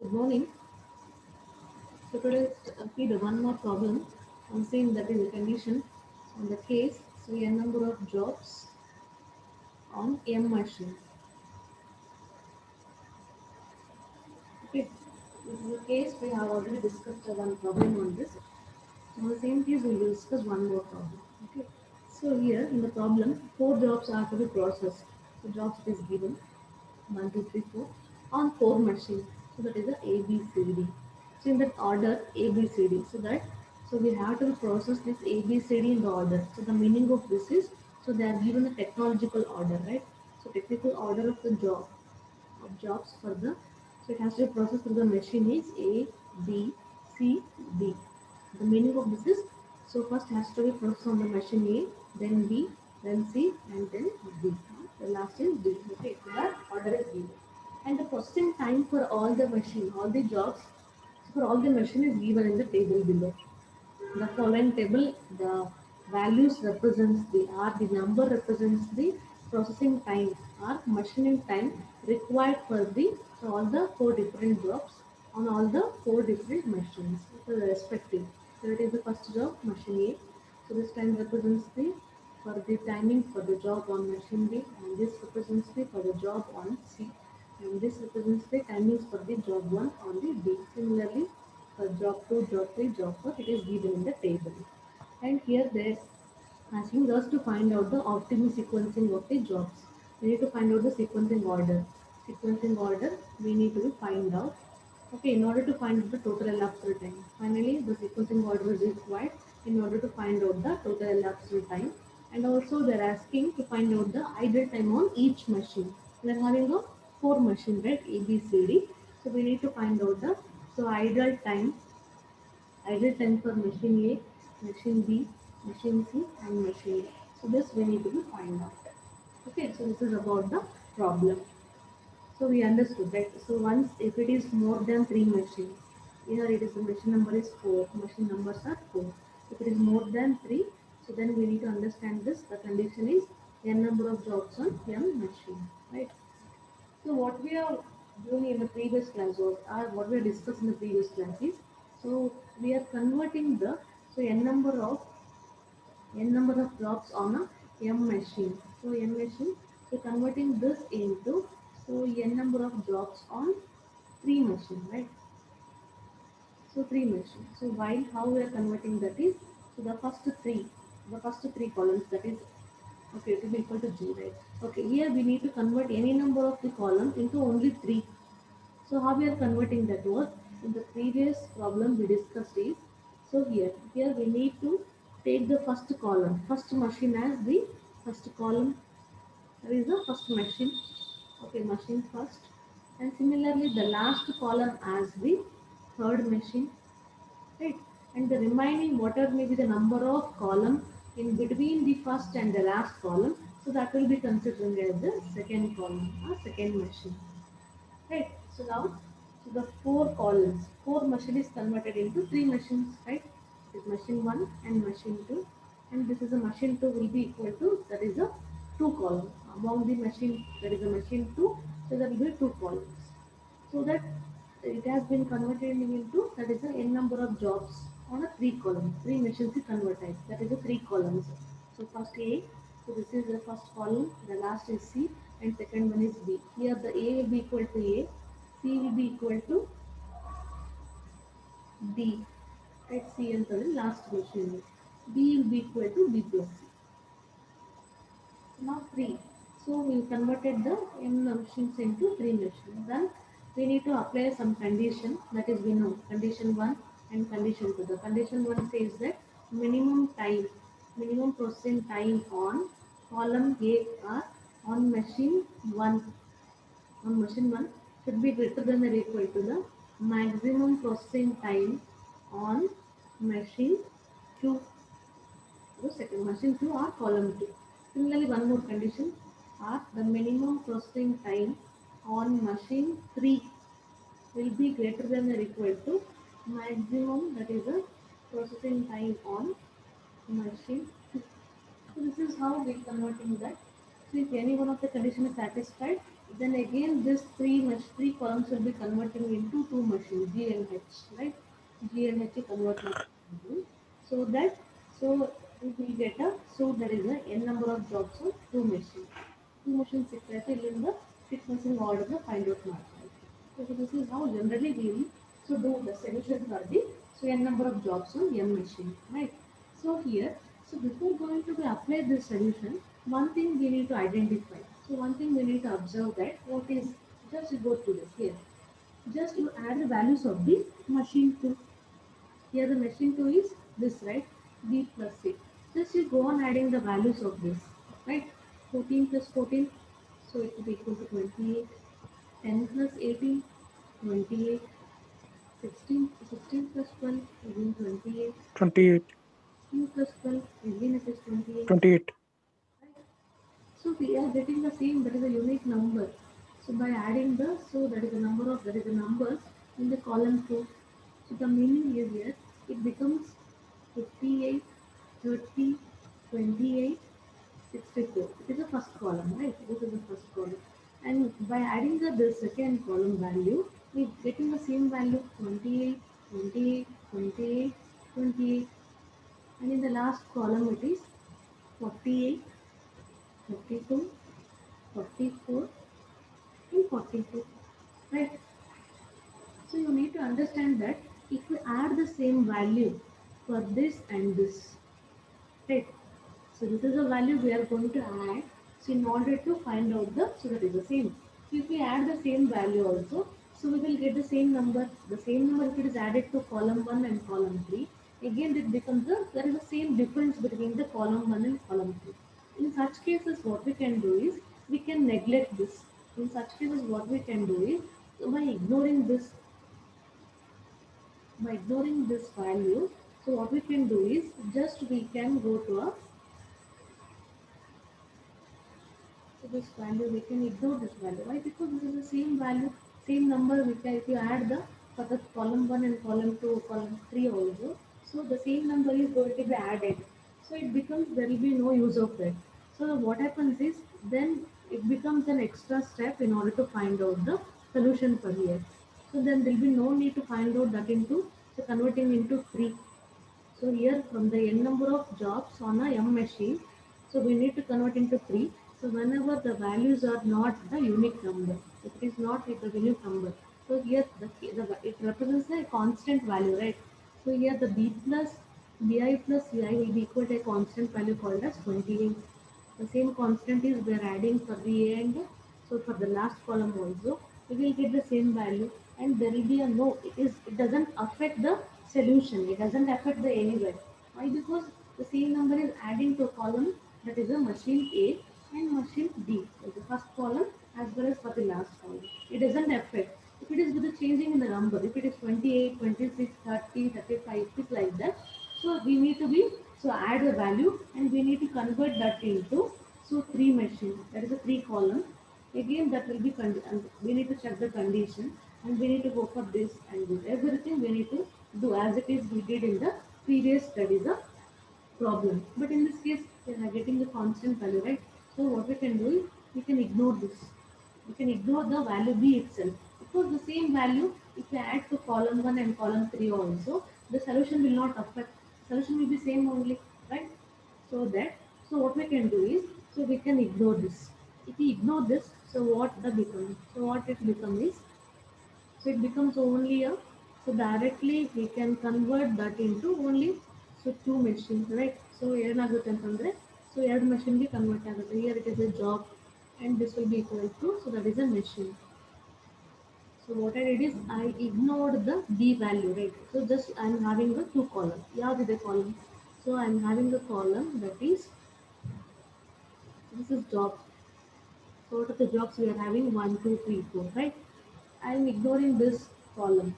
Good morning. So today see the one more problem. I'm saying that is a condition on the case. So a number of jobs on M machine. Okay. This is a case we have already discussed one problem on this. So on the same case we will discuss one more problem. Okay. So here in the problem, four jobs are to be processed. So jobs it is given 1, 2, 3, 4 on 4 machine. So that is the A, B, C, D. So in that order A, B, C, D. So we have to process this A, B, C, D in the order. So the meaning of this is so they are given a technological order, right? So technical order of the jobs for the so it has to be processed through the machine is A, B, C, D. The meaning of this is so first has to be processed on the machine A, then B, then C, and then D. The last is D. Okay, so that order is given. And the processing time for all the machine, all the jobs, for all the machine is given in the table below. The following table, the values represents the number represents the processing time or machining time required for the so all the four different jobs on all the four different machines. So the respective. So it is the first job, machine A. So this time represents the for the timing for the job on machine B, and this represents the for the job on C, and this represents the timings for the job 1 on the D. Similarly, for job 2, job 3, job 4, it is given in the table. And here they are asking us to find out the optimal sequencing of the jobs. We need to find out the sequencing order. Sequencing order we need to find out. Okay, in order to find out the total elapsed time. Finally, the sequencing order is required in order to find out the total elapsed time. And also they're asking to find out the idle time on each machine. We're having a four machine, right? A, B, C, D. So we need to find out the so idle time for machine A, machine B, machine C, and machine D. So this we need to be find out. Okay, so this is about the problem. So we understood that. So once if it is more than three machines, here it is the machine number is four. Machine numbers are four. If it is more than three, so then we need to understand this. The condition is n number of jobs on m machine, right? So what we are doing in the previous class was, or what we discussed in the previous class is, so we are converting the so n number of jobs on a m machine. So m machine, so converting this into so n number of jobs on three machine, right? So three machine. So while how we are converting that is so the first three columns that is okay, it will be equal to G, right? Okay, here we need to convert any number of the columns into only three. So how we are converting that was in the previous problem we discussed is so here we need to take the first machine as the first column, that is the first machine. Okay, machine first, and similarly the last column as the third machine, right? And the remaining whatever may be the number of column in between the first and the last column, so that will be considered as the second column or second machine. Right. So now, so the four machine is converted into three machines, right? This machine one and machine two, and this is a machine two will be equal to that is a two column among the machine that is a machine two, so there will be two columns. So that it has been converted into that is the n number of jobs on a three column. Three machines is converted. That is the three columns. So first A, so this is the first column, the last is C, and second one is B. Here the A will be equal to A, C will be equal to D, right? C and the last machine. B will be equal to B plus C. Now three. So we converted the n machines into three machines. Then we need to apply some condition, that is we know condition one and condition two. The condition one says that minimum processing time on column A or on machine one should be greater than or equal to the maximum processing time on machine 2, the second machine 2 or column 2. Similarly, one more condition are the minimum processing time on machine 3 will be greater than or equal to maximum, that is the processing time on machine 2. So this is how we converting that. So if any one of the condition is satisfied, Then again, this three columns will be converting into two machines, G and H, right? G and H converting into. So that, so we will get a, so there is a n number of jobs on two machines. Two machines separated in the six machine order the find out mark. So this is how generally we will so do the solution for the so n number of jobs on m machine, right? So here, so before going to be apply this solution, one thing we need to identify. So one thing we need to observe that what is just you go to this here. Just you add the values of the machine two. Here the machine two is this, right? B plus C. Just you go on adding the values of this, right? 14 plus 14, so it will be equal to 28. 10 plus 18, 28. 16 plus 12, again 28. 28. 16 plus 12, again it is 28. 28. So we are getting the same, that is a unique number. So by adding the, so that is the number of, that is the numbers in the column 2. So the meaning is here, it becomes 58, 30, 28, 64. It is the first column, right? This is the first column. And by adding the second column value, we getting the same value 28, 28, 28, 28. And in the last column it is 48, 52, 44, and 42. Right? So you need to understand that if you add the same value for this and this, right? So this is a value we are going to add. So in order to find out the, so that is the same. So if we add the same value also, so we will get the same number. The same number if it is added to column 1 and column 3, again it becomes the, there is the same difference between the column 1 and column 3. In such cases what we can do is, we can neglect this. In such cases what we can do is, so by ignoring this value, so what we can do is, just we can go to a, so this value we can ignore this value. Why? Because this is the same value, same number. We can, if you add the for the column 1 and column 2, column 3 also, so the same number is going to be added. So it becomes, there will be no use of it. So what happens is, then it becomes an extra step in order to find out the solution for here. So then there will be no need to find out that into, so converting into 3. So here from the n number of jobs on a m machine, so we need to convert into 3. So whenever the values are not the unique number, if it is not like the unique number, so here it represents a constant value, right? So here the b plus bi plus ci will be equal to a constant value called as 28. The same constant is we are adding for the a and so for the last column also we will get the same value, and there will be a no, it doesn't affect the solution, it doesn't affect the anywhere. Why? Because the same number is adding to a column, that is a machine A and machine B, like the first column as well as for the last column. It doesn't affect if it is with the changing in the number, if it is 28, 26, 30, 35, it is like that. So we need to be, so add the value and we need to convert that into, so three machine, that is a three column. Again that will be and we need to check the condition, and we need to go for this and this. Everything we need to do as it is we did in the previous studies of problem. But in this case we are getting the constant value, right? So what we can do is, we can ignore this. We can ignore the value b itself, because the same value if we add to column 1 and column 3 also, the solution will not affect, solution will be same only, right? So that, so what we can do is, so we can ignore this. If we ignore this, so what the become, so what it become is, so it becomes only a, so directly we can convert that into only, so two machines, right? So ಏನಾಗುತ್ತೆ ಅಂತಂದ್ರೆ, so ಎರಡು machine ಗೆ convert ಆಗುತ್ತೆ. Here it is a job and this will be equal to, so that is a machine. So what I did is I ignored the B value, right? So just I'm having the two column. Yeah, with the column. So I'm having the column that is, this is jobs. So what are the jobs we are having? One, two, three, four, right? I'm ignoring this column.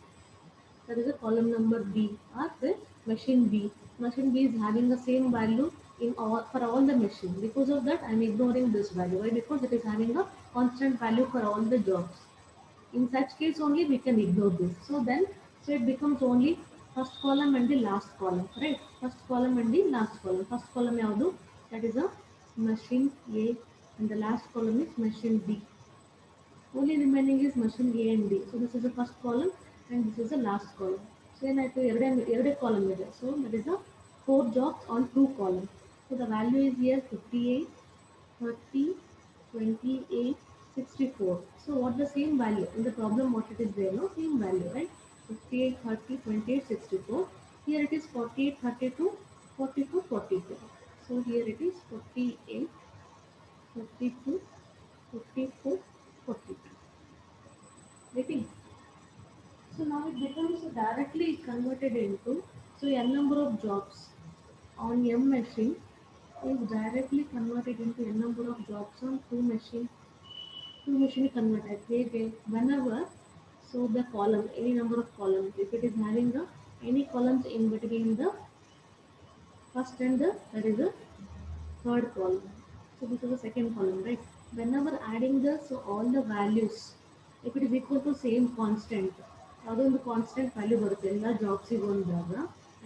That is a column number B or the machine B. Machine B is having the same value in all for all the machine. Because of that, I'm ignoring this value. Why? Because it is having a constant value for all the jobs. In such case only we can ignore this. So then, so it becomes only first column and the last column, right? First column and the last column. First column that is a machine A, and the last column is machine B. Only remaining is machine A and B. So this is the first column and this is the last column. So ಏನಾಯ್ತು ಎರಡೇ column ಇದೆ. So that is the four jobs on two columns. So the value is here 58, 30, 28, 64. So what the same value in the problem what it is there no same value right 58, 30, 28, 64. Here it is 48, 32, 42, 42. So here it is 48, 52, 54, 42. Getting so now it becomes directly converted into so n number of jobs on M machine is directly converted into n number of jobs on two machine converted. Whenever so the column any number of columns if it is having the any columns in between the first and the that is the third column. So this is the second column, right? Whenever adding the so all the values, if it is equal to same constant, ಯಾವುದೊಂದು constant value ಬರುತ್ತೆ ಎಲ್ಲ ಜಾಬ್ಸಿಗೆ ಬಂದಾಗ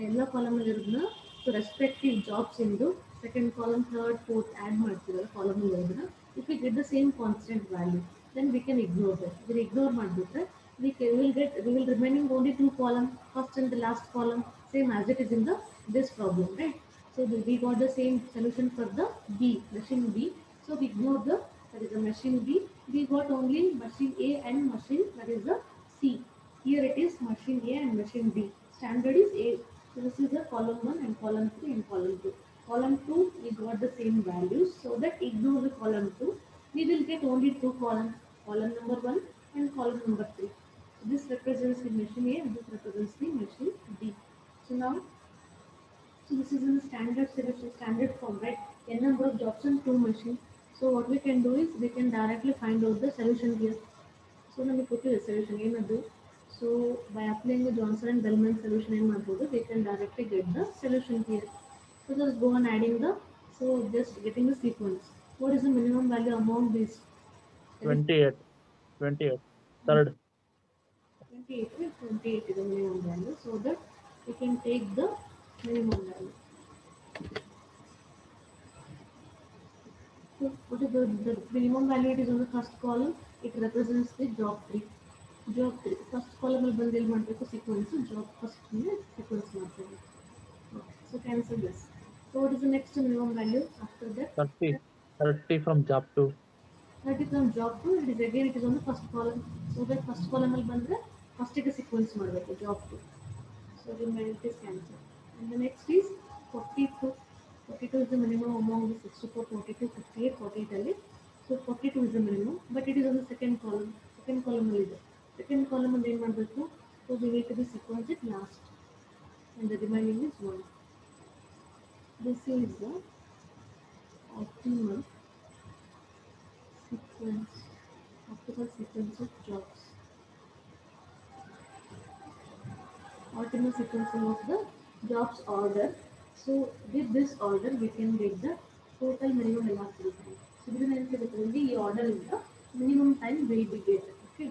ಎಲ್ಲ ಕಾಲಮಲ್ಲಿ ಇರೋದನ್ನ so respective jobs ಇಂದು second column third fourth add ಮಾಡ್ತೀವಲ್ಲ ಕಾಲಮಲ್ಲಿ ಇರೋದನ್ನ if we get the same constant value then we can ignore that ಇದನ್ನ ಇಗ್ನೋರ್ ಮಾಡಿಬಿಟ್ರೆ we will remaining only two column first and the last column same as it is in the this problem right so we got the same solution for the B machine B so we ignore the that is the machine B we got only machine A and machine that is the C here it is machine A and machine B standard is A so this is the column 1 and column 3 and column 2 column 2 we got the same values so that ignore the column 2 we will get only two columns column number 1 and column number 3 this represents the machine A and this represents the machine B. So now, so this is in the standard solution, standard form, right? N number of jobs on two machines. So what we can do is we can directly find out the solution here. So let me put you the solution ಏನದು so by applying the Johnson and Bellman solution ಏನು ಮಾಡ್ಬೋದು we can directly get the solution here. So just go on adding the so just getting the sequence. What is the minimum value among these? 28, 28, third, 28, right? 28 is the minimum value so that we can take the minimum value. So what is the minimum value it is on the first column, it represents the job 3. Job 3. First column will ಬಂದು ಎಲ್ಲಿ ಮಾಡಬೇಕು sequence job first sequence ಮಾಡ್ತೇವೆ. Okay. So cancel this. So what is the next minimum value after that? 30, 30 from job 2, 30 from job 2 it is again it is on the first column. So that first column ಅಲ್ಲಿ ಬಂದ್ರೆ first ಗೆ sequence ಮಾಡಬೇಕು job 2. So remaining is cancelled. And the next is 42. 42 is the minimum among the 64, 42, 58, 48 ಅಲ್ಲಿ. So 42 is the minimum, but it is on the second column. Second column ಅಲ್ಲಿ ಇದೆ. Second column ಅಲ್ಲಿ ಏನು ಮಾಡಬೇಕು? So we need to be sequence it last. And the remaining is 1. This is the optimal sequence. Optimal sequence of jobs. Optimal sequencing of the jobs order. So with this order we can get the total minimum velocity time. So this is the order in the minimum time will be get. Okay.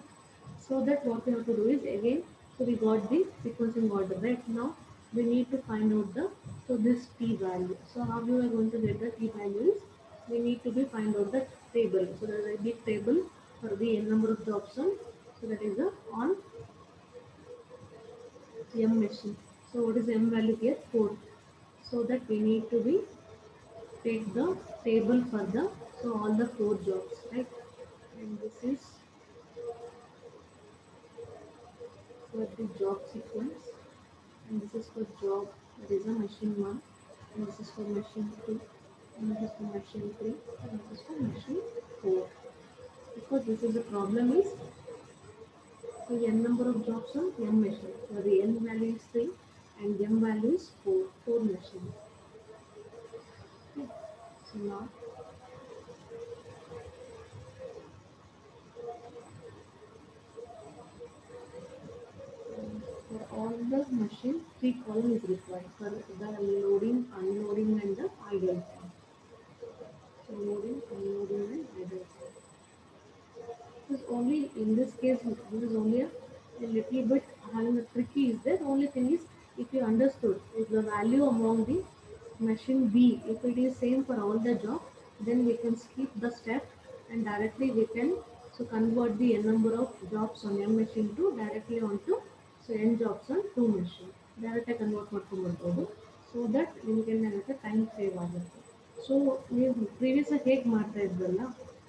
So that what we have to do is again so we got the sequencing order right now we need to find out the so this t value. So how we are going to get the t value is we need to be find out the table. So there is a big table for the n number of jobs on so that is the on M machine. So what is M value here? 4. So that we need to be take the table for the so all the 4 jobs, right? And this is for the job sequence, and this is for job that is a machine 1, and this is for machine 2, and this is for machine 3, and this is for machine 4. Because this is the problem is so n number of jobs on M machine. So the n value is 3 and m value is 4, 4 machines. Okay. So now for all the machine, 3 column is required for the loading, unloading and the idle time. So loading, unloading and idle time. This only in this case, this is only a little bit having a tricky is there. Only thing is if you understood if the value among the machine B, if it is same for all the job, then we can skip the step and directly we can So convert the n number of jobs on m machine to directly onto so n jobs on 2 machine. Direct convert ಮಾಡ್ಕೊಂಡ್ಬಿಡ್ಬೋದು. So that ನಿಮಗೆ ಏನಾಗುತ್ತೆ time save ಆಗುತ್ತೆ. So ನೀವು previous ಆಗಿ ಹೇಗೆ ಮಾಡ್ತಾ ಇದ್ರಲ್ಲ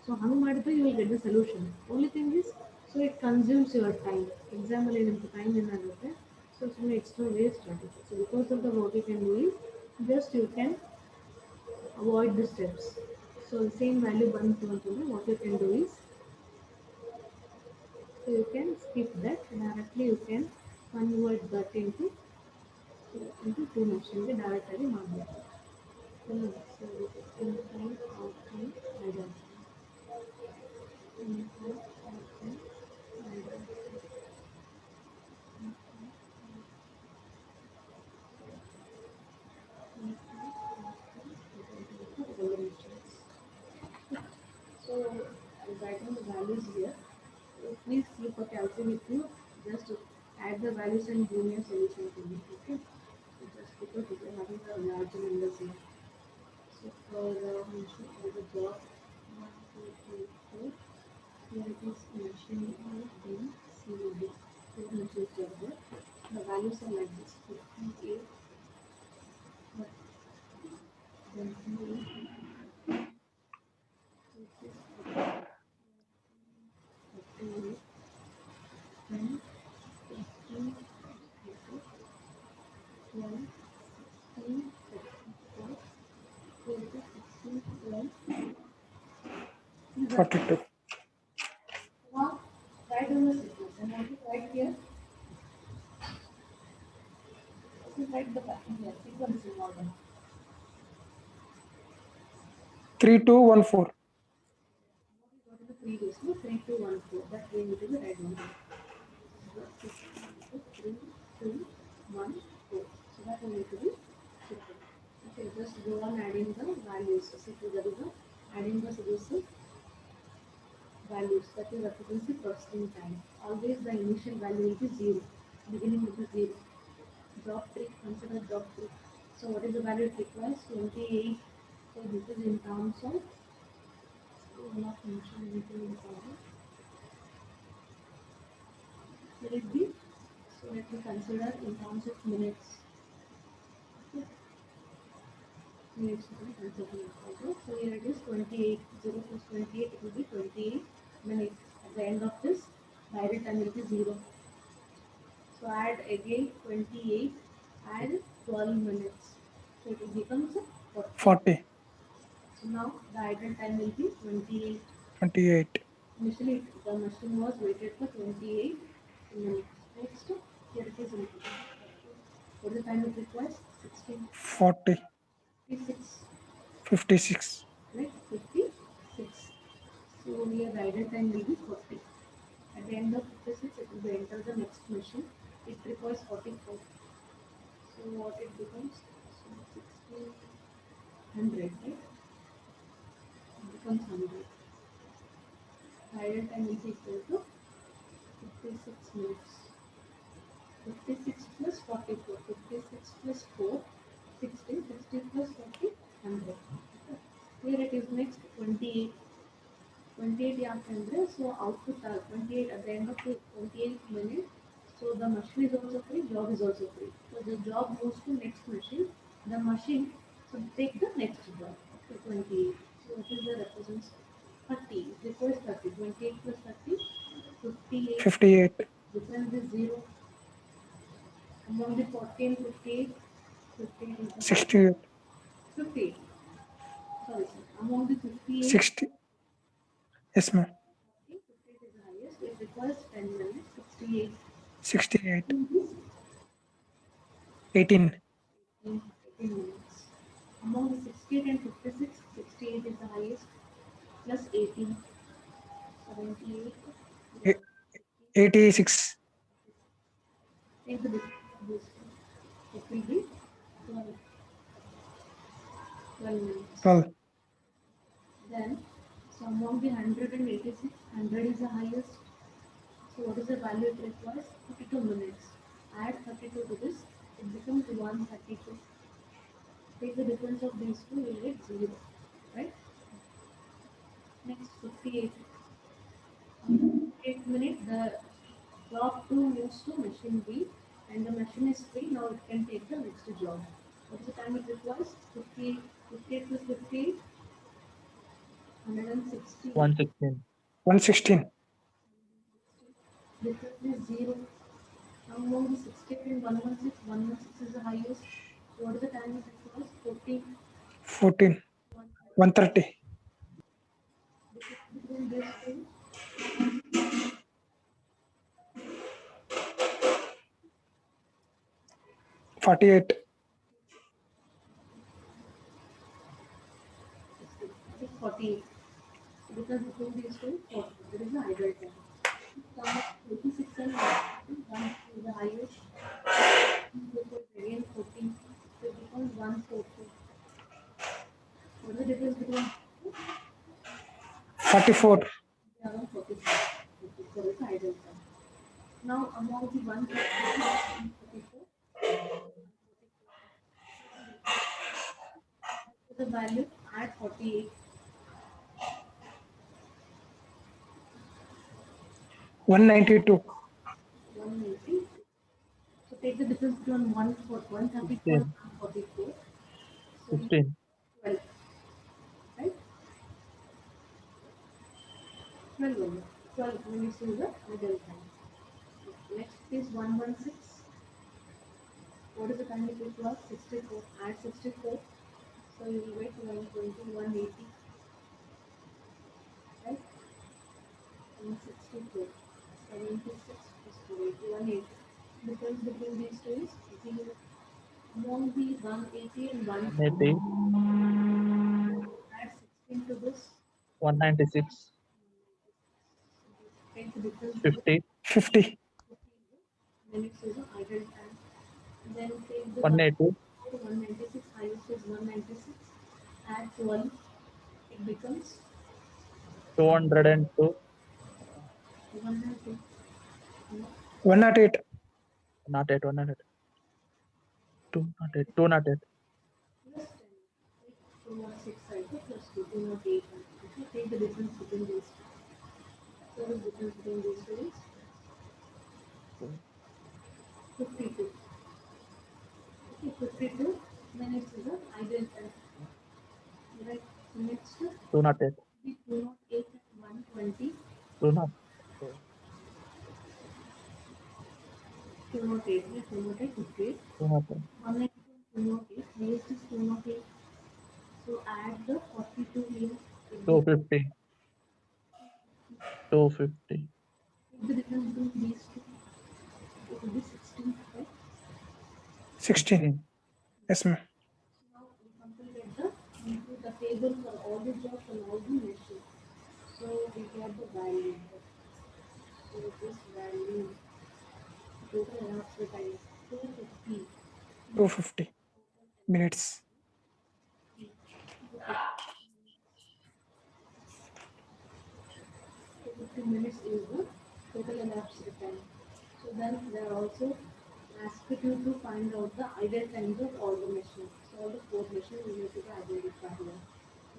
so ಹಂಗೆ ಮಾಡಿದ್ರೆ you will get the solution. Only thing is so it consumes your time. ಎಕ್ಸಾಮಲ್ಲಿ ನಿಮ್ಗೆ ಟೈಮ್ ಏನಾಗುತ್ತೆ ಸೊ ಸುಮ್ಮನೆ ಎಕ್ಸ್ಟ್ರಾ ವೇಸ್ಟ್ ಆಗುತ್ತೆ. So because of the what you can do is just you can avoid the steps. So the same value ಬಂತು ಅಂತಂದ್ರೆ what you can do is so you can skip that directly you can convert that into two machine ಗೆ direct ಆಗಿ ಮಾಡಬಹುದು. So inside outside idle inside outside idle so I'm writing the values here. So please keep a calculator with you. Just add the values and give me a solution to it. Okay. So just because we are having a larger numbers here. So for the job 1, 2, 3, 4. Here it is mentioned A, B, C, D. Four machines are there. The values are like this: 58, 28, 38, 10, 15, 12, 16, 34, 16, 12. 42. Now, write down the sequence. And what you write here, you write the here, sequence in order. 3, 2, 1, 4. What you got in the previous, no? 3, 2, 1, 4. That way it is the right number. 3, 2, 1, 4. So that will need to be sequence. Okay, just go on adding the values. So that is the adding the suggested values that will represent the processing time. Always the initial value will be 0. Beginning with the 0. Job 3, consider job 3. So what is the value it requires? 28. So this is in terms of, so will not mention anything in terms. Will it be? So let me consider in terms of minutes. Okay. Minutes will be considered also. So here it is 28. 0 plus 28 it will be 28 minutes. At the end of this, direct time will be 0. So add again 28 and 12 minutes. So it becomes 40. 40. So now the idle time will be 28. 28. Initially the machine was waited for 28 minutes. Next, here it is written. What is the time it requires? 16. 40. 56. 56. Right? 56. So here the idle time will be 40. At the end of 56, it will be enter the next machine. It requires 44. So what it becomes? So 1600, right? It becomes 100. Idle time is equal to 56 minutes. 56 plus 44. 56 plus 4, 60. 60 plus 40, 100. Okay. Here it is next 28. 28 ಯಾಕಂದ್ರೆ so output 28 at the end of the 28 minute. So the machine is also free, job is also free. So the job moves to next machine. The machine so take the next job. Okay, 28. So what is the represents 30? It requires 30. 28 plus 30, 58. 58. Difference is 0. Among the 40 and 58, 58 is the 68. 58. Sorry, sir. Among the 58, 60. Yes, ma'am. 58 is the highest. It requires 10 minutes. 68 68. is 18. 18 minutes. Among the 68 and 56, 68 is the highest. Plus 18, 78. E- 86. Take the this. It will be 12, 12 minutes. 12. Then, so among the 186, 100 is the highest. So what is the value it requires? 32 minutes. Add 32 to this, it becomes 132. Take the difference of these two, you will get 0. Right? Next 58. 48 minutes, the job 2 moves to machine B and the machine is free. Now it can take the next job. What is the time it requires? 58, 58 plus 58, 160. 116. 116. Difference is 0. Now among the 68 and 116, 116 is the highest. What is the time it requires? 40, 14. 130. between these two. 48. It is 48. Because between these two, 40. There is the idle time. Come 86 and 1 is the highest. Again 40. So it becomes 140. What is the difference between 44. around 44? 44 is the idle time. Now among the 134, the value at 48. 192. 190. So take the difference between 134 and 16. 144. So you 16. 12, right? 12 only. 12 when you see the middle time. Next is 116. What is the time it was? 64. Add 64. So you will get 120, 180. Right? 164. 76 plus 280, 180. Difference between these two is 0. Among the 180 and 140, 180. add 16 to this. 196. Take the difference between 50. 50. 15 minutes is the idle time. Then take the 180. 196, highest is 196. Add 12, it becomes 202. 102. 108. Not 8. 108. 208. 208. Plus 10. 206 cycle plus 2, 208. Okay, take the difference between these two. So the difference between these two is 52. Okay, 52 minutes is the idle time. Right. Next, 208. the 208 and 120. 208. 208, yeah, 208, 58. 208. 192, 208. Highest is 208. So add the 42 here. It 250. 250. the difference between these two. It will be 16, right? 16. 16. Yes, ma'am. Now we completed the table for all the jobs and all the machines. So we got the value. So this value, total elapsed time is 250. 250 minutes. 250 minutes is the total elapsed time. So then they are also asked you to find out the idle times of all the machines. So all the four machines you need to identify here.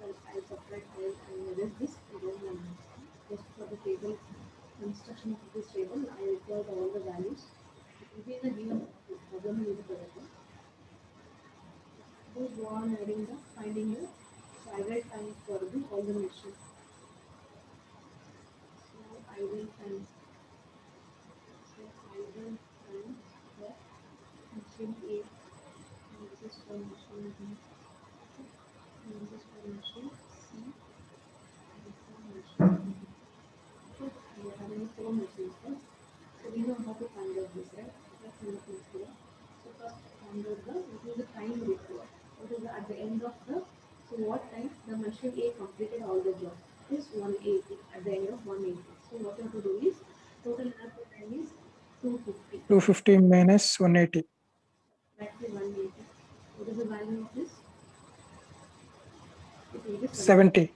Well, I'll subtract I'll erase this. I don't know. Just for the table construction of this table, I record all the values. It will be in a given problem with the problem. So go on adding the finding the idle time for the all the machines. So idle time. So idle time for machine A, and this is for machine B, and this is for machine C, and this is for machine D. So we are having four machines, right? So we know how to find out this, right? Let's look into it. So first find out what is the time required. What is at the end of so what time the machine A completed all the job is 180 at the end of 180. So what you have to do is total effort time is 250. 250 minus 180. Exactly 180. What is the value of this? It will be 7. 70. It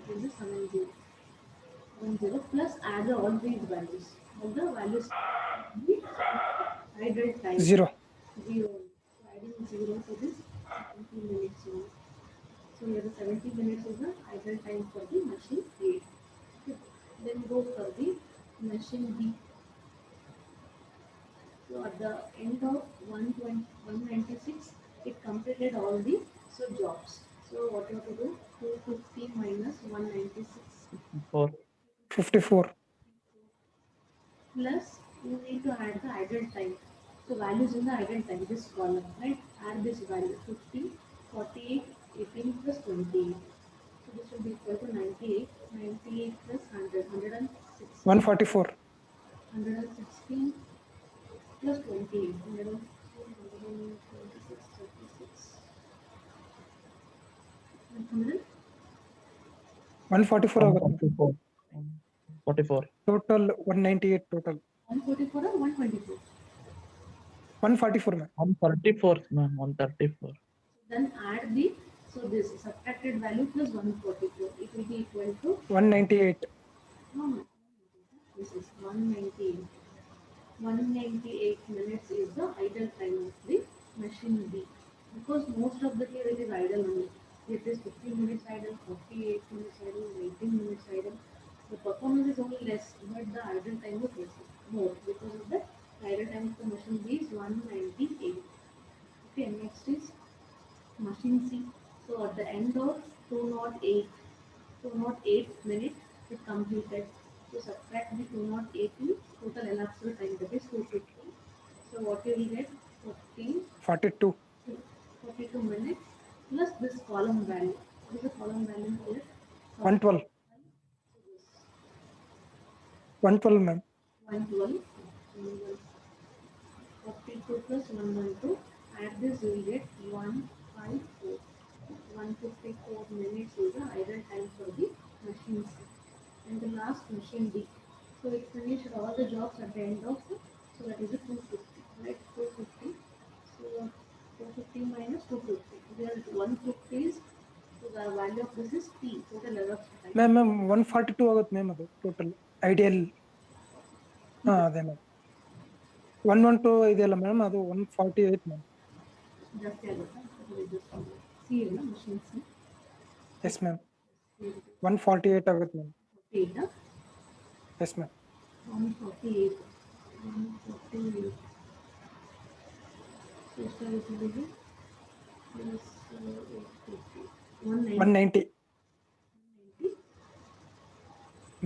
will be 70. 10 plus add all these values. All the values be idle time 0. 0. So adding 0 to this 70 minutes only. So here the 70 minutes is the idle time for the machine A. Okay. Then go for the machine B. So at the end of 196, it completed all the jobs. So what you have to do? 250 minus 196 4. 54. plus you need to add the idle time. So values in the idle time, this column, right? Add this value 50, 48, 18 plus 28. So this will be equal to 98, 98 plus 100, 106, 144. 116 plus 28, 126, 36. 100, 144 ಆಗುತ್ತೆ. 144. 44. Total 198 total. 144 or 124. 144 ma'am. 134, ma'am. 134. Then add the, so this subtracted value plus 144. It will be equal to, 198. no, no, this is 198. 198 minutes is the idle time of the machine B. Because most of the time it is idle only. It is 15 minutes idle, 48 minutes idle, 18 minutes idle. The performance is only less, but the idle time is less, more. Because of that, the idle time of the machine B is 198. Okay, next is machine C. So at the end of 208, 208 minutes it completed. So subtract the 208 in total elapsed time, that is 250. So what you will get? 14, 42. 42 minutes plus this column value. What is the column value here? 112. 112 ma'am. 112. 42 plus 112. Add this, you will get 154. 154 minutes is the idle time for the machine C. And the last machine D. So it finished all the jobs at the end of, so that is a 250, right? 250. So 250 minus 250. There 150 is, so the value of this is T, total elapsed time. Ma'am 142 ಆಗುತ್ತೆ ma'am ಅದು total ideal. ಅದೇ ma'am 112 ಇದೆಯಲ್ಲ ma'am ಅದು 148 ma'am. ಜಾಸ್ತಿ ಆಗುತ್ತಾ? C ಇಲ್ಲ machine C. Yes ma'am 148 ಆಗುತ್ತೆ ma'am. 48. Yes ma'am 148. 148. So ಎಷ್ಟಾಗುತ್ತೆ ಇದು? Plus 850. 190. 190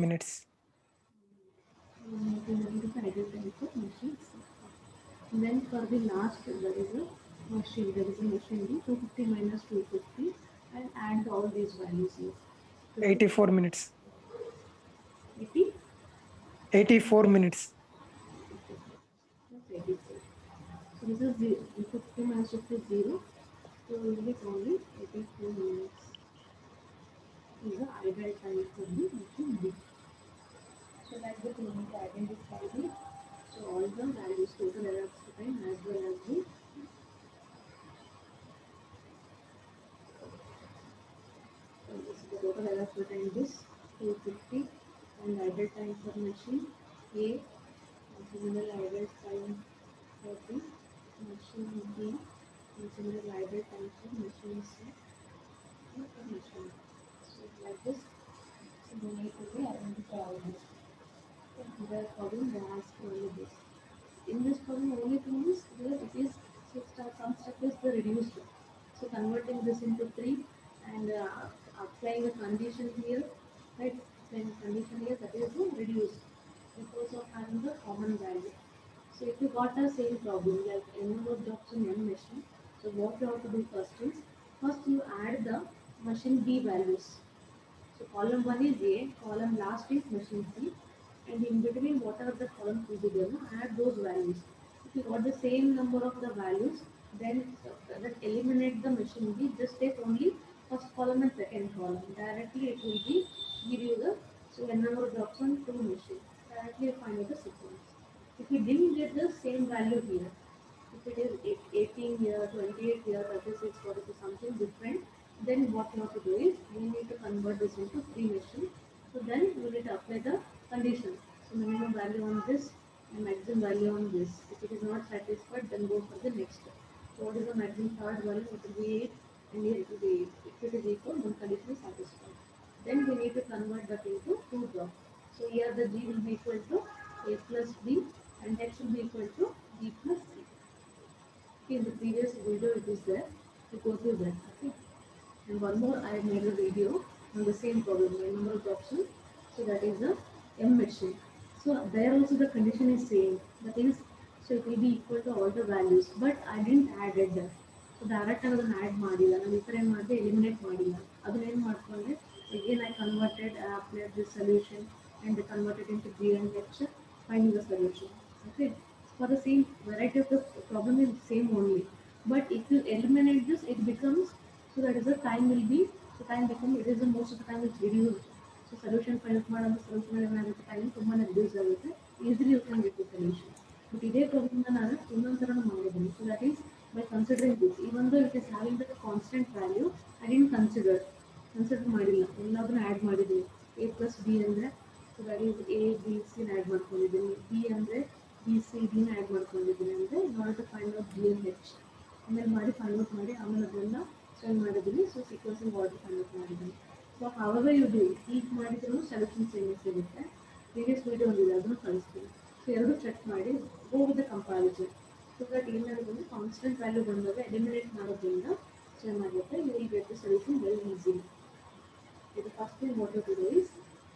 minutes. 190 idle time for machine C. And then for the last, there is a machine. There is a machine D, 250 minus 250, and add all these values here. 84 minutes. 80 84 minutes. plus 84. So this is 0. 50 minus 50 is 0. So we will get only 84 minutes. Is the idle time for the machine B. So like that we need to identify the, so all the values, total elapsed time as well as the, so this is the total elapsed time is 250, and idle time for machine A, and similar idle time for the machine B, and similar idle time for machine C, and for machine B. So like this, so we need to be identify all this. The problem they ask only this. In this problem, only thing is here it is, so some step is the reduced. So converting this into 3 and applying a condition here, right? Then condition here, that is the reduced because of having the common value. So if you got the same problem like n number of jobs in n machine, so what you have to do first is, first you add the machine B values. So column 1 is A, column last is machine C, and in between whatever the column is there, add those values. If you got the same number of the values, then that eliminate the machine B, just take only first column and second column. Directly it will be give you the, so n number of jobs on two machine. Directly you find out the sequence. If you didn't get the same value here, if it is 18 here, 28 here, 36, 46, something different, then what you have to do is you need to convert this into three machine. So then you need to apply the condition. So minimum value on this and maximum value on this. If it is not satisfied, then go for the next step. So what is the maximum third value? It will be 8, and here it will be 8. If it is equal, one condition is satisfied. Then we need to convert that into two jobs. So So here the G will be equal to A plus B and H will be equal to B plus C. Okay, in the previous video it is there. You go through that. Okay. And one more, I made a video on the same problem, the number of options. So that is the M machine. So there also the condition is same. That is, so it will be equal to all the values. But I didn't add it there. So direct ಅದನ್ನು add ಮಾಡಿಲ್ಲ, ನಾನು ಈ ಥರ ಏನು ಮಾಡಿದೆ, eliminate ಮಾಡಿಲ್ಲ. ಅದನ್ನ ಏನು ಮಾಡ್ಕೊಂಡೆ, again I converted, I applied this solution and converted into B and H, finding the solution. Okay, for the same variety of the problem is same only. But if you eliminate this, it becomes, so that is the time will be, so time become, it is the most of the time it's reduced. So solution find out ಮಾಡೋ solution ಏನಾಗುತ್ತೆ, time ತುಂಬಾ reduce ಆಗುತ್ತೆ, easily you can get the solution. But ಇದೇ problem ನಾನು ಇನ್ನೊಂದು ಥರ ಮಾಡಿದ್ದೀನಿ. So that is by considering this, even though it is having the constant value, I didn't consider ಮಾಡಿಲ್ಲ, ಎಲ್ಲದನ್ನು ಆ್ಯಡ್ ಮಾಡಿದ್ದೀನಿ. A plus B ಅಂದರೆ, so that is A B C add ಮಾಡ್ಕೊಂಡಿದ್ದೀನಿ, B ಅಂದರೆ B C D ಆ್ಯಡ್ ಮಾಡ್ಕೊಂಡಿದ್ದೀನಿ. ಅಂದರೆ not to find out B and H ಆಮೇಲೆ ಮಾಡಿ ಫೈಂಡ್ ಔಟ್ ಮಾಡಿ ಆಮೇಲೆ ಅದನ್ನು ಸೆಂಡ್ ಮಾಡಿದ್ದೀನಿ. So sequencing order find out ಮಾಡಿದ್ದೀನಿ. ಸೊ ಹೌಎವರ್ ಯು ಡೂ, ಈಗ ಮಾಡಿದ್ರೂ ಸೆಲೆಕ್ಷನ್ ಸೇಮ್ ಸಿಗುತ್ತೆ. ಪ್ರೀವಿಯಸ್ ವೀಡಿಯೋ ಒಂದಿದೆ, ಅದನ್ನು ಕಳಿಸ್ತೀನಿ. ಸೊ ಎರಡು ಚೆಕ್ ಮಾಡಿ go with the comparison. So that ಏನಾಗುತ್ತೆ, ಕಾನ್ಸ್ಟೆಂಟ್ ವ್ಯಾಲ್ಯೂ ಬಂದಾಗ ಎಲಿಮಿನೇಟ್ ಮಾಡೋದ್ರಿಂದ ಚೆನ್ನಾಗಿರುತ್ತೆ. You will get the solution very easily. The first thing what you do is,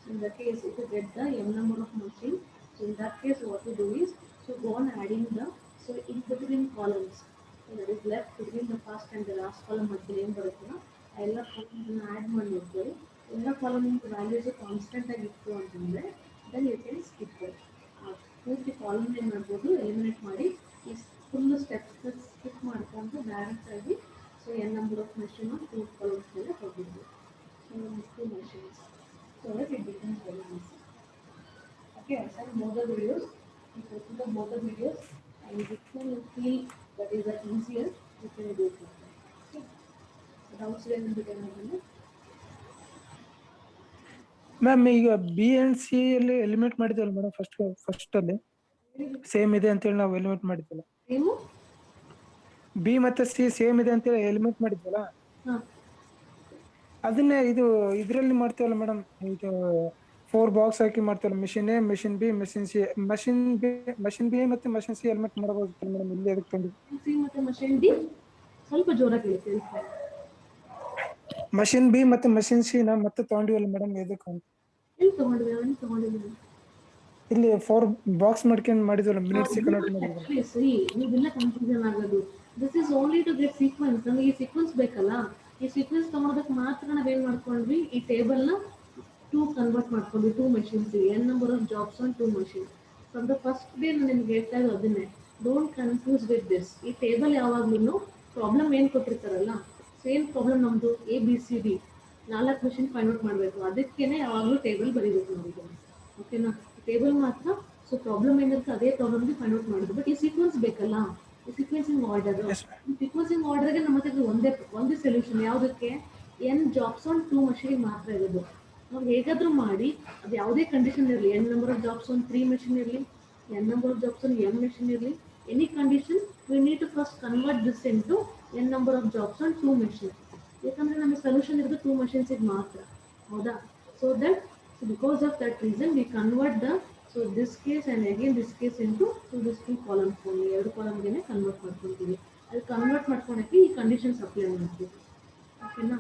so in that case, if you get the m number of machine, so in that case what you do is, so go on adding the, so in between columns, so that is left between the first and the last column at the name ಬರುತ್ತಲ್ಲ, ಆ ಎಲ್ಲ ಕಾಲಮ್ನ add ಮಾಡಿರ್ತೀವಿ. ಎಲ್ಲ column values constant ಆಗಿತ್ತು ಅಂತಂದರೆ then you can skip it. ಪೂರ್ತಿ column ಏನು ಮಾಡ್ಬೋದು, ಎಲಿಮಿನೇಟ್ ಮಾಡಿ ಈ ಫುಲ್ ಸ್ಟೆಪ್ಸ್ ಸ್ಕಿಪ್ ಮಾಡ್ಕೊಂಡು ಡೈರೆಕ್ಟಾಗಿ so n number of machine two columns ಮೇಲೆ ಹೋಗಿದ್ವಿ. Two machines, so that it becomes very easy. Okay, I send both the videos. You go to the both the videos, and which one you feel that is the easier, you can do it. Okay, doubts ಏನು ಬಿಟ್ಟು ma'am ಈಗ B and C ಅಲ್ಲಿ eliminate ಮಾಡಿದ್ವಲ್ಲ madam, first ಅಲ್ಲಿ same ಇದೆ ಅಂತೇಳಿ ನಾವು eliminate ಮಾಡಿದ್ವಲ್ಲ, ನೀವು B ಮತ್ತೆ ಸಿ ಸೇಮ್ ಇದೆ ಅಂತೇಳಿ ಎಲಿಮಿನೇಟ್ ಮಾಡಿದ್ವಲ್ಲ, ಹಾಂ ಅದನ್ನೇ ಇದು ಇದರಲ್ಲಿ ಮಾಡ್ತೀವಲ್ಲ ಮೇಡಮ್, ಇದು 4 ಬಾಕ್ಸ್ ಹಾಕಿ ಮಾಡ್ತೀವಲ್ಲ, machine A, machine B, machine C, machine B ಮತ್ತೆ ಮಷಿನ್ ಸಿ ಎಲಿಮಿನೇಟ್ ಮಾಡಬಹುದು ಮೇಡಮ್. ಇಲ್ಲಿ ಅದಕ್ಕೆ ತಂದು ಸಿ ಮತ್ತು ಮಷಿನ್ ಡಿ ಸ್ವಲ್ಪ ಜೋರಾಗಿ ಹೇಳ್ತೀವಿ. ಮಷಿನ್ ಬಿ ಮತ್ತೆ ಮಷಿನ್ ಸಿ ನ ಮತ್ತೆ ತಗೊಂಡಿವಲ್ಲ ಮೇಡಮ್, ಇದಕ್ಕೆ ಎಲ್ಲಿ ತೊಗೊಂಡಿದ್ದೀವಿ ಇಲ್ಲಿ 4 ಬಾಕ್ಸ್ ಮಾಡ್ಕೊಂಡು ಮಾಡಿದ್ವಲ್ಲ, ಮಿನಿಟ್ಸ್ ಕನ್ವರ್ಟ್ ಮಾಡಿದ್ವಲ್ಲ. ಆಕ್ಚುಲಿ ಸರಿ, ನೀವೆಲ್ಲ ಕನ್ಫ್ಯೂಷನ್ ಆಗೋದು. This is only to get sequence. ನಮಗೆ ಈ ಸೀಕ್ವೆನ್ಸ್ ಬೇಕಲ್ಲ, ಈ ಸೀಕ್ವೆನ್ಸ್ ತೊಗೊಳೋದಕ್ಕೆ ಮಾತ್ರ ನಾವೇನು ಮಾಡ್ಕೊಂಡ್ವಿ, ಈ ಟೇಬಲ್ನ 2 ಕನ್ವರ್ಟ್ ಮಾಡ್ಕೊಂಡ್ವಿ, 2 machines, n number of jobs on 2 machines. From the first day ನಾನು ನಿಮ್ಗೆ ಹೇಳ್ತಾ ಇರೋದು ಅದನ್ನೇ, ಡೋಂಟ್ ಕನ್ಫ್ಯೂಸ್ ವಿತ್ ದಿಸ್. ಈ ಟೇಬಲ್ ಯಾವಾಗ್ಲೂ ಪ್ರಾಬ್ಲಮ್ ಏನು ಕೊಟ್ಟಿರ್ತಾರಲ್ಲ, ಸೇಮ್ ಪ್ರಾಬ್ಲಮ್ ನಮ್ಮದು ABCD 4 machine ಫೈಂಡ್ ಔಟ್ ಮಾಡಬೇಕು, ಅದಕ್ಕೇನೆ ಯಾವಾಗಲೂ ಟೇಬಲ್ ಬರೀಬೇಕು ನಾವು. ಓಕೆನಾ, ಟೇಬಲ್ ಮಾತ್ರ. ಸೊ ಪ್ರಾಬ್ಲಮ್ ಏನಿರುತ್ತೆ ಅದೇ ಪ್ರಾಬ್ಲಮ್ಗೆ ಫೈಂಡ್ ಔಟ್ ಮಾಡೋದು. ಬಟ್ ಈ ಸೀಕ್ವೆನ್ಸ್ ಬೇಕಲ್ಲ, ಈ ಸೀಕ್ವೆನ್ಸಿಂಗ್ ಆರ್ಡರ್, ಈ ಸೀಕ್ವೆನ್ಸಿಂಗ್ ಆರ್ಡರ್ಗೆ ನಮ್ಮ ಹತ್ರ ಒಂದೇ ಸೊಲ್ಯೂಷನ್. ಯಾವುದಕ್ಕೆ, n jobs on 2 machine ಮಾತ್ರ ಇರೋದು. ನಾವು ಹೇಗಾದರೂ ಮಾಡಿ ಅದು ಯಾವುದೇ ಕಂಡೀಷನ್ ಇರಲಿ, n number of jobs on 3 machine ಇರಲಿ, n number of jobs on m machine ಇರಲಿ, any condition we need to first convert this into n number of jobs on 2 machine. ಯಾಕಂದರೆ ನಮಗೆ ಸೊಲ್ಯೂಷನ್ ಇರೋದು 2 machines ಮಾತ್ರ, ಹೌದಾ? So that, so because of that reason we convert the, so this case and again this case into, so this 2 columns only, 2 ಕಾಲಮ್ಗೆ convert ಮಾಡ್ಕೊತೀವಿ. ಅದು convert ಮಾಡ್ಕೊಳಕ್ಕೆ ಈ conditions apply ಮಾಡ್ತೀವಿ. ಓಕೆನಾ?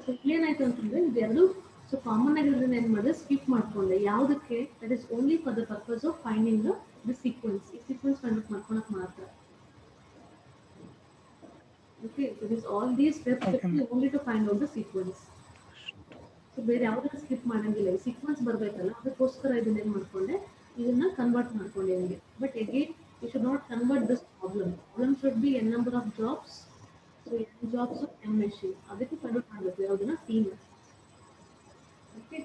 ಸೊ ಏನಾಯ್ತು ಅಂತಂದರೆ ಇದೆರಡು ಸೊ ಕಾಮನ್ ಆಗಿರೋದನ್ನ ಏನು ಮಾಡಿದೆ, ಸ್ಕಿಪ್ ಮಾಡಿಕೊಂಡೆ. ಯಾವುದಕ್ಕೆ, that is only for the purpose of finding the sequence. ಈ ಸೀಕ್ವೆನ್ಸ್ ಕನ್ವರ್ಟ್ ಮಾಡ್ಕೊಳಕ್ಕೆ ಮಾತ್ರ. Okay, it is all these steps only to find out the sequence. So ಬೇರೆ ಯಾವುದಕ್ಕೆ ಸ್ಕಿಪ್ ಮಾಡಂಗಿಲ್ಲ, ಈ ಸೀಕ್ವೆನ್ಸ್ ಬರಬೇಕಲ್ಲ, ಅದಕ್ಕೋಸ್ಕರ ಇದನ್ನ ಏನು ಮಾಡಿಕೊಂಡೆ, ಇದನ್ನ ಕನ್ವರ್ಟ್ ಮಾಡ್ಕೊಂಡೆ ನಿಮಗೆ. But again you should not convert this problem. Problem should be n number of jobs, so n jobs m machine, ಅದಕ್ಕೆ ಕನ್ವರ್ಟ್ ಮಾಡಬೇಕು ಯಾವುದನ್ನ, ಟೀಮ್. ಓಕೆ,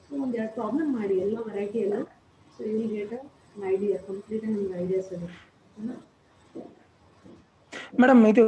ಸೊ ಒಂದೆರಡು ಪ್ರಾಬ್ಲಮ್ ಮಾಡಿ ಎಲ್ಲ ವೆರೈಟಿ ಎಲ್ಲ. So you will get an idea, complete ನಿಮ್ಗೆ ideas ಇದೆ madam. ಇದು